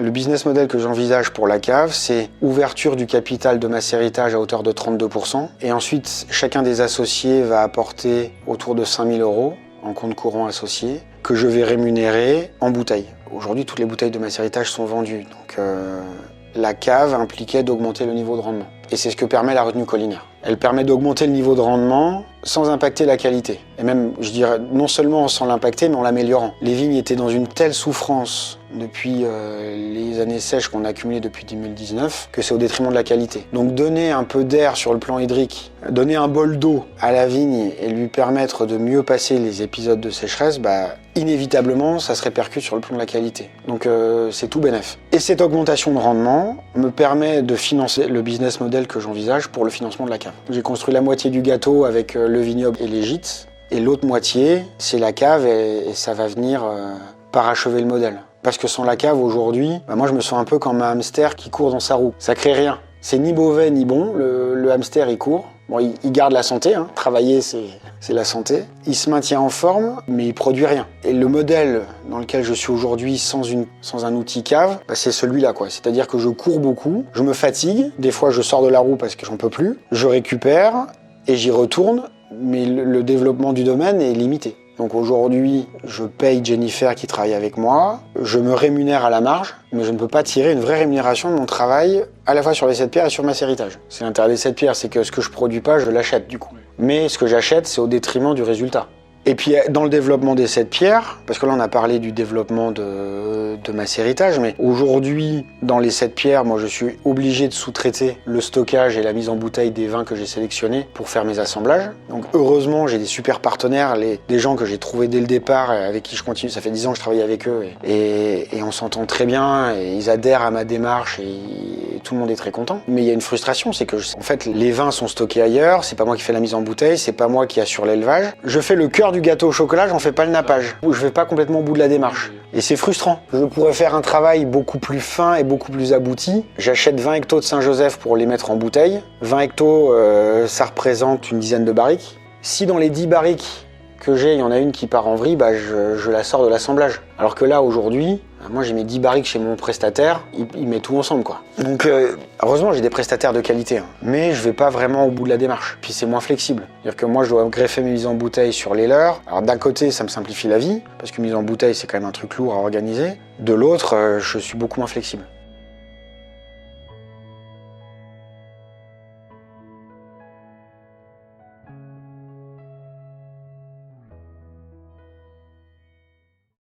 Le business model que j'envisage pour la cave, c'est ouverture du capital de Macéritage à hauteur de 32%. Et ensuite, chacun des associés va apporter autour de 5 000 € en compte courant associé, que je vais rémunérer en bouteilles. Aujourd'hui, toutes les bouteilles de Macéritage sont vendues. Donc, la cave impliquait d'augmenter le niveau de rendement. Et c'est ce que permet la retenue collinaire. Elle permet d'augmenter le niveau de rendement sans impacter la qualité. Et même, je dirais, non seulement sans l'impacter, mais en l'améliorant. Les vignes étaient dans une telle souffrance depuis les années sèches qu'on a accumulées depuis 2019 que c'est au détriment de la qualité. Donc donner un peu d'air sur le plan hydrique, donner un bol d'eau à la vigne et lui permettre de mieux passer les épisodes de sécheresse, inévitablement, ça se répercute sur le plan de la qualité. Donc c'est tout bénef. Et cette augmentation de rendement me permet de financer le business model que j'envisage pour le financement de la cave. J'ai construit la moitié du gâteau avec le vignoble et les gîtes, et l'autre moitié, c'est la cave et ça va venir parachever le modèle. Parce que sans la cave aujourd'hui, moi je me sens un peu comme un hamster qui court dans sa roue. Ça crée rien. C'est ni mauvais ni bon, le hamster il court. Bon, il garde la santé, hein. Travailler c'est la santé. Il se maintient en forme, mais il produit rien. Et le modèle dans lequel je suis aujourd'hui sans un outil cave, c'est celui-là, quoi. C'est-à-dire que je cours beaucoup, je me fatigue, des fois je sors de la roue parce que j'en peux plus, je récupère et j'y retourne, mais le développement du domaine est limité. Donc aujourd'hui, je paye Jennifer qui travaille avec moi, je me rémunère à la marge, mais je ne peux pas tirer une vraie rémunération de mon travail à la fois sur les 7 pierres et sur Macéritage. C'est l'intérêt des 7 pierres, c'est que ce que je produis pas, je l'achète du coup. Mais ce que j'achète, c'est au détriment du résultat. Et puis dans le développement des 7 pierres, parce que là on a parlé du développement de Macéritage, mais aujourd'hui dans les 7 pierres, moi je suis obligé de sous-traiter le stockage et la mise en bouteille des vins que j'ai sélectionnés pour faire mes assemblages. Donc heureusement j'ai des super partenaires, des gens que j'ai trouvés dès le départ, avec qui je continue, ça fait 10 ans que je travaille avec eux, et on s'entend très bien, et ils adhèrent à ma démarche, et tout le monde est très content. Mais il y a une frustration, c'est que en fait les vins sont stockés ailleurs, c'est pas moi qui fais la mise en bouteille, c'est pas moi qui assure l'élevage. Je fais le cœur du gâteau au chocolat, j'en fais pas le nappage. Je vais pas complètement au bout de la démarche. Et c'est frustrant. Je pourrais faire un travail beaucoup plus fin et beaucoup plus abouti. J'achète 20 hectos de Saint-Joseph pour les mettre en bouteille. 20 hectos, ça représente une dizaine de barriques. Si dans les 10 barriques que j'ai, il y en a une qui part en vrille, je la sors de l'assemblage. Alors que là, aujourd'hui, moi j'ai mes 10 barriques chez mon prestataire, il met tout ensemble, quoi. Donc heureusement j'ai des prestataires de qualité, hein, mais je vais pas vraiment au bout de la démarche. Puis c'est moins flexible. C'est-à-dire que moi je dois greffer mes mises en bouteille sur les leurs. Alors d'un côté ça me simplifie la vie, parce que mise en bouteille c'est quand même un truc lourd à organiser. De l'autre, je suis beaucoup moins flexible.